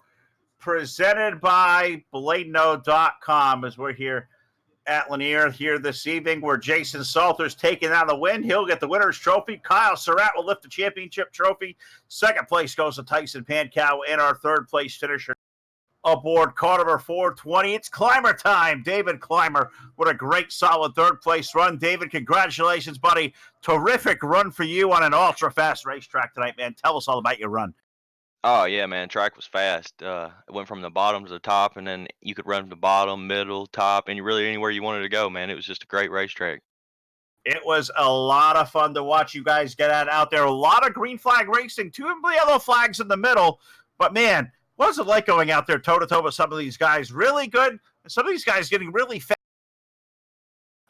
presented by Bladeno.com as we're here at Lanier here this evening, where Jason Salter's taking on the win. He'll get the winner's trophy. Kyle Surratt will lift the championship trophy. Second place goes to Tyson Pankow, and our third place finisher aboard car number 420. It's Clymer time. David Clymer with a great, solid third place run. David, congratulations, buddy. Terrific run for you on an ultra-fast racetrack tonight, man. Tell us all about your run. Oh yeah, man, track was fast. It went from the bottom to the top, and then you could run from the bottom, middle, top, and really anywhere you wanted to go, man. It was just a great racetrack. It was a lot of fun to watch you guys get out there. A lot of green flag racing, 2 yellow flags in the middle. But man, what was it like going out there toe-to-toe with some of these guys? Really good, and some of these guys getting really fast.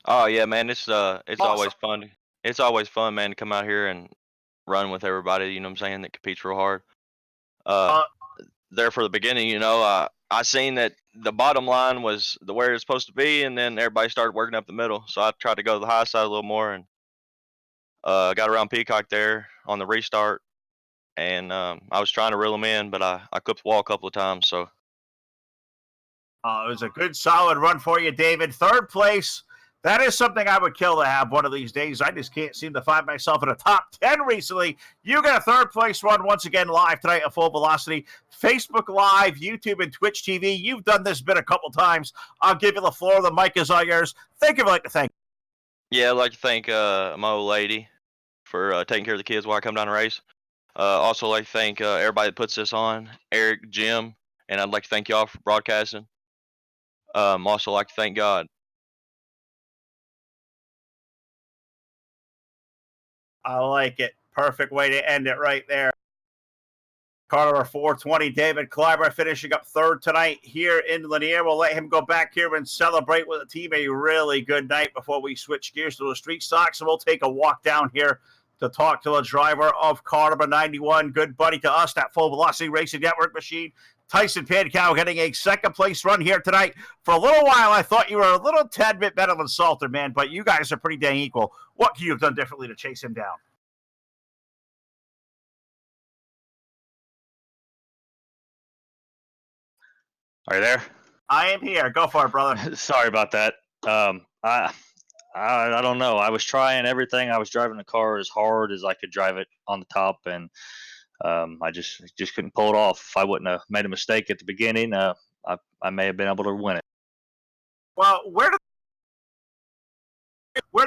Oh yeah, man, it's Awesome. always fun. It's always fun, man, to come out here and run with everybody. You know what I'm saying? That competes real hard. There for the beginning, I seen that the bottom line was the where it's supposed to be, and then everybody started working up the middle. So I tried to go to the high side a little more, and got around Peacock there on the restart, and I was trying to reel them in, but I clipped the wall a couple of times. So it was a good, solid run for you, David. Third place. That is something I would kill to have one of these days. I just can't seem to find myself in a top 10 recently. You got a third place run once again live tonight at Full Velocity. Facebook Live, YouTube, and Twitch TV. You've done this bit a couple times. I'll give you the floor. The mic is all yours. Think of it like to thank. yeah, I'd like to thank my old lady for taking care of the kids while I come down and race. Also like to thank everybody that puts this on, Eric, Jim, and I'd like to thank y'all for broadcasting. Also like to thank God. I like it. Perfect way to end it right there. Car number 420, David Clymer, finishing up third tonight here in Lanier. We'll let him go back here and celebrate with the team a really good night before we switch gears to the street stocks. And we'll take a walk down here to talk to the driver of car number 91, good buddy to us, that Full Velocity Racing Network machine, Tyson Pankow, getting a second place run here tonight. For a little while, I thought you were a little tad bit better than Salter, man, but you guys are pretty dang equal. What could you have done differently to chase him down? Are you there? I am here. Go for it, brother. Sorry about that. I don't know. I was trying everything. I was driving the car as hard as I could drive it on the top, and I just couldn't pull it off. If I wouldn't have made a mistake at the beginning, I may have been able to win it. Well, where did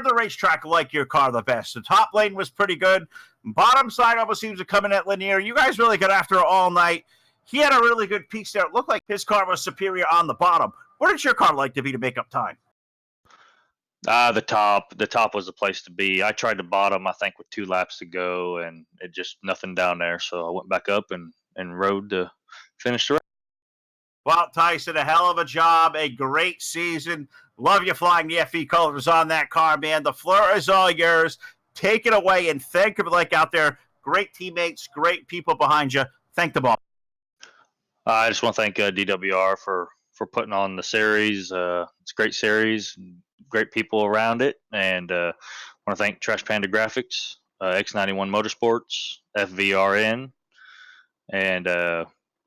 the racetrack like your car the best? The top lane was pretty good. Bottom side almost seems to come in at Lanier. You guys really got after it all night. He had a really good piece there. It looked like his car was superior on the bottom. Where did your car like to be to make up time? The top was the place to be. I tried the bottom, I think, with 2 laps to go, and it just nothing down there. So I went back up and rode to finish the race. Well, Tyson, a hell of a job, a great season. Love you flying the FE colors on that car, man. The floor is all yours. Take it away and think of it like out there. Great teammates, great people behind you. Thank the ball. I just want to thank DWR for putting on the series. It's a great series, great people around it, and I want to thank Trash Panda Graphics, X91 Motorsports, FVRN, and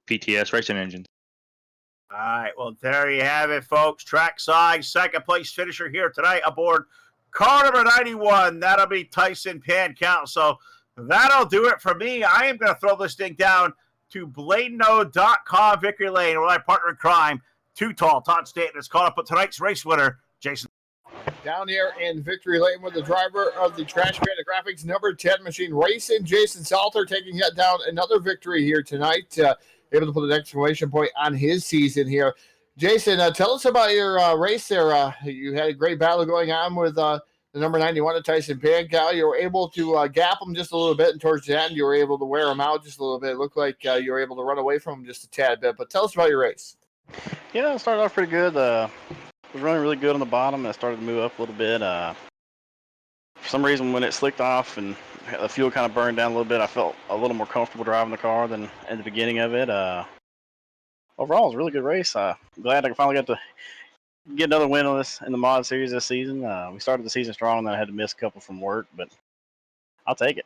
PTS Racing Engines. All right, well, there you have it, folks. Trackside, second place finisher here tonight aboard car number 91. That'll be Tyson Pankow. So that'll do it for me. I am going to throw this thing down to Bladeno.com, Victory Lane, where I partner in crime. Too Tall, Todd Stanton is caught up with tonight's race winner, Jason. Down here in Victory Lane with the driver of the Trash Panda Graphics number 10 machine racing, Jason Salter, taking yet down another victory here tonight. Able to put an exclamation point on his season here. Jason, tell us about your race there. You had a great battle going on with the number 91 of Tyson Pankow. You were able to gap him just a little bit, and towards the end, you were able to wear him out just a little bit. It looked like you were able to run away from him just a tad bit. But tell us about your race. Yeah, it started off pretty good. Was running really good on the bottom, and I started to move up a little bit. For some reason, when it slicked off and the fuel kind of burned down a little bit, I felt a little more comfortable driving the car than at the beginning of it. Overall, it was a really good race. Glad I finally got to get another win on this in the mod series this season. We started the season strong, and then I had to miss a couple from work, but I'll take it.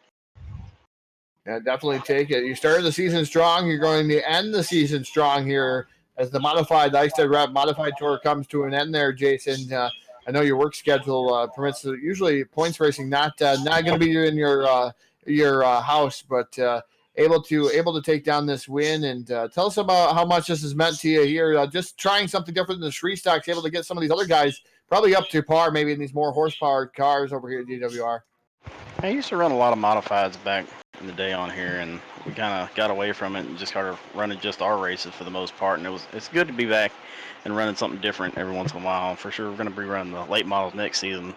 Yeah, definitely take it. You started the season strong. You're going to end the season strong here as the modified Eichstadt Rep Modified Tour comes to an end there, Jason. I know your work schedule permits usually points racing not going to be in your house, but able to take down this win. And tell us about how much this has meant to you here. Just trying something different than the Shree Stocks, able to get some of these other guys probably up to par, maybe in these more horsepower cars over here at DWR. I used to run a lot of modifieds back in the day on here, and we kind of got away from it and just started running just our races for the most part. And it's good to be back and running something different every once in a while. For sure, we're going to be running the late models next season.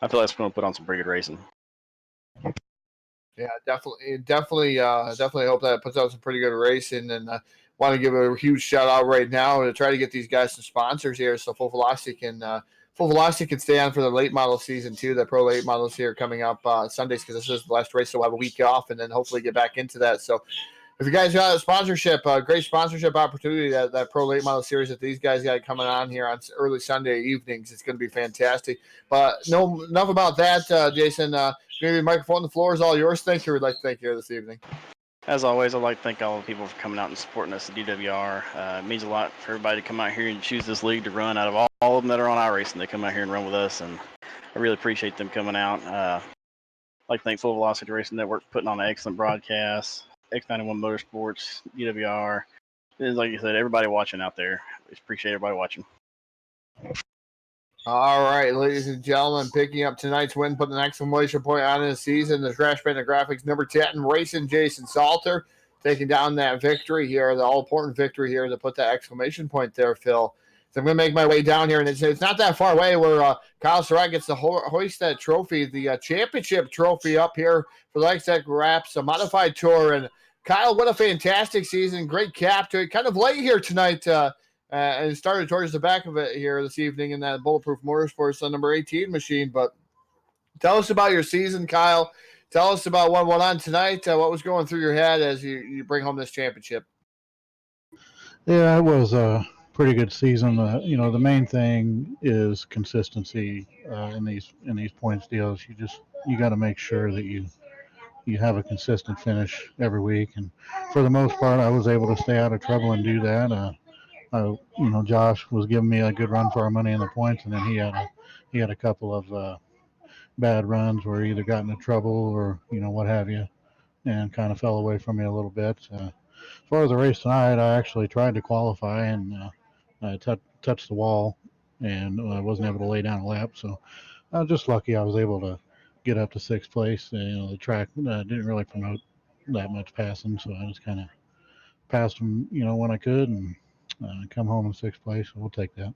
I feel like it's going to put on some pretty good racing. Yeah, definitely hope that puts out some pretty good racing, and want to give a huge shout out right now to try to get these guys some sponsors here, so Full Velocity can stay on for the late model season too. The pro late models here coming up Sundays, because this is the last race, so we'll have a week off, and then hopefully get back into that. So if you guys got a sponsorship, great sponsorship opportunity, that pro late model series that these guys got coming on here on early Sunday evenings, it's going to be fantastic. But no, enough about that, Jason. Maybe the microphone, the floor is all yours. Thank you. We'd like to thank you this evening. As always, I'd like to thank all the people for coming out and supporting us at DWR. It means a lot for everybody to come out here and choose this league to run. Out of all of them that are on iRacing, they come out here and run with us, and I really appreciate them coming out. I'd like to thank Full Velocity Racing Network for putting on an excellent broadcast, X91 Motorsports, DWR. And like you said, everybody watching out there. We appreciate everybody watching. All right, ladies and gentlemen, picking up tonight's win, putting an exclamation point on the season, the Trash Panda Graphics number 10, racing Jason Salter, taking down that victory here, the all-important victory here to put that exclamation point there, Phil. So I'm going to make my way down here, and it's not that far away where Kyle Surratt gets to hoist that trophy, the championship trophy up here for the Eichstadt Raps, a modified tour. And Kyle, what a fantastic season, great cap to it. Kind of late here tonight, and started towards the back of it here this evening in that Bulletproof Motorsports on number 18 machine. But tell us about your season, Kyle. Tell us about what went on tonight. What was going through your head as you bring home this championship? Yeah, it was a pretty good season. The main thing is consistency in these points deals. You got to make sure that you have a consistent finish every week, and for the most part, I was able to stay out of trouble and do that. Josh was giving me a good run for our money in the points, and then he had a couple of bad runs where he either got into trouble or what have you, and kind of fell away from me a little bit. As far as the race tonight, I actually tried to qualify, and I touched the wall and wasn't able to lay down a lap. So I was just lucky I was able to get up to sixth place. The track didn't really promote that much passing, so I just kind of passed them, when I could, and come home in sixth place. So we'll take that.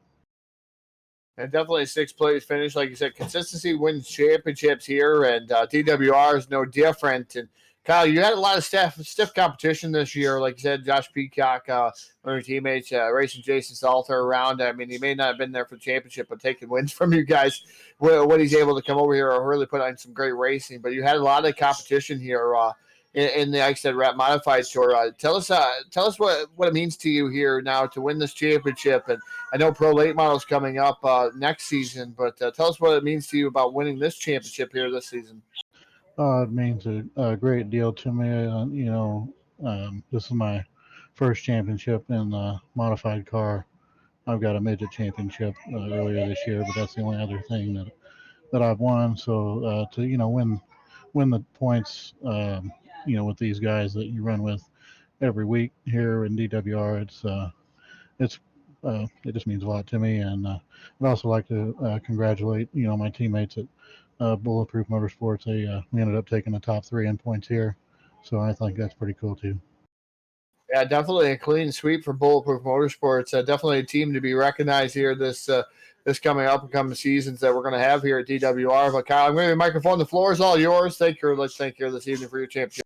And definitely a sixth place finish. Like you said, consistency wins championships here, and DWR is no different. And Kyle, you had a lot of stiff competition this year. Like you said, Josh Peacock, one of your teammates, racing Jason Salter around. I mean, he may not have been there for the championship, but taking wins from you guys when he's able to come over here or really put on some great racing. But you had a lot of competition here in the Eichstadt Rap Modified Tour. Tell us what it means to you here now to win this championship. And I know Pro Late Model's coming up next season, but tell us what it means to you about winning this championship here this season. It means a great deal to me. This is my first championship in the modified car. I've got a midget championship earlier this year, but that's the only other thing that I've won. So to win the points, with these guys that you run with every week here in DWR, it just means a lot to me. And I'd also like to congratulate my teammates at Bulletproof Motorsports. We ended up taking the top 3 in points here, so I think that's pretty cool too. Yeah, definitely a clean sweep for Bulletproof Motorsports. Definitely a team to be recognized here this coming seasons that we're going to have here at DWR. But Kyle, I'm going to microphone. The floor is all yours. Let's thank you this evening for your championship.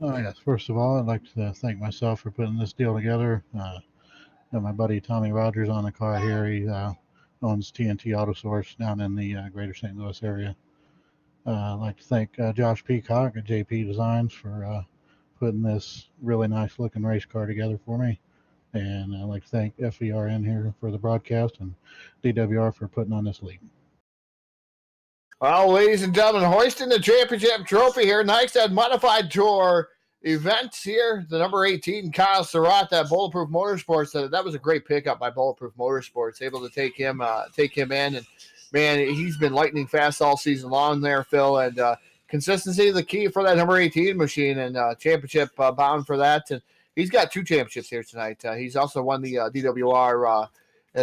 Oh yes, first of all, I'd like to thank myself for putting this deal together. Got my buddy Tommy Rogers on the car here. He owns TNT Auto Source down in the greater St. Louis area. I'd like to thank Josh Peacock at JP Designs for putting this really nice looking race car together for me. And I'd like to thank FERN here for the broadcast and DWR for putting on this league. Well, ladies and gentlemen, hoisting the championship trophy here, Eichstadt Modified Tour. event here. The number 18, Kyle Surratt, that Bulletproof Motorsports. That was a great pickup by Bulletproof Motorsports. Able to take him in, and man, he's been lightning fast all season long there, Phil. And consistency is the key for that number 18 machine, and championship bound for that. And he's got 2 championships here tonight. He's also won the DWR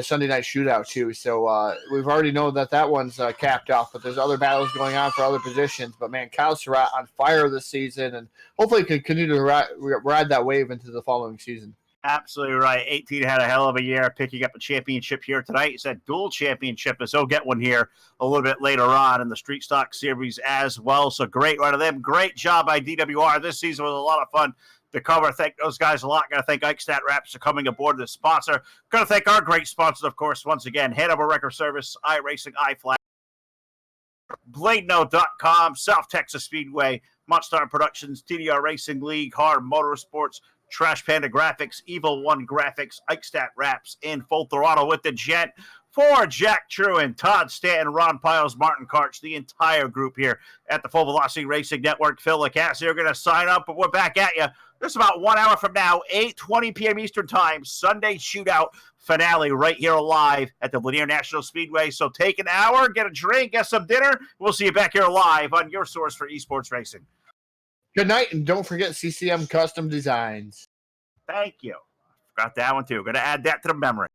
Sunday night shootout too. So we've already known that one's capped off, but there's other battles going on for other positions. But man, Kyle Surratt on fire this season, and hopefully can continue to ride that wave into the following season. Absolutely right. 18 had a hell of a year, picking up a championship here tonight. He said dual championship, as he'll get one here a little bit later on in the Street Stock Series as well. So great run of them. Great job by DWR. This season was a lot of fun to cover. Thank those guys a lot. Got to thank Eichstadt Wraps for coming aboard as sponsor. Got to thank our great sponsors, of course, once again, Hanover Record Service, iRacing, iFlag, BladeNo.com, South Texas Speedway, Monster Productions, TDR Racing League, Hard Motorsports, Trash Panda Graphics, Evil One Graphics, Eichstadt Wraps, in full throttle with the Gent. For Jack Truan, Todd Stanton, Ron Piles, Martin Karch, the entire group here at the Full Velocity Racing Network. Phil Licassi are going to sign up, but we're back at you just about 1 hour from now, 8:20 p.m. Eastern Time, Sunday shootout finale right here live at the Lanier National Speedway. So take an hour, get a drink, get some dinner. We'll see you back here live on your source for esports racing. Good night, and don't forget CCM Custom Designs. Thank you. Got that one too. Going to add that to the memory.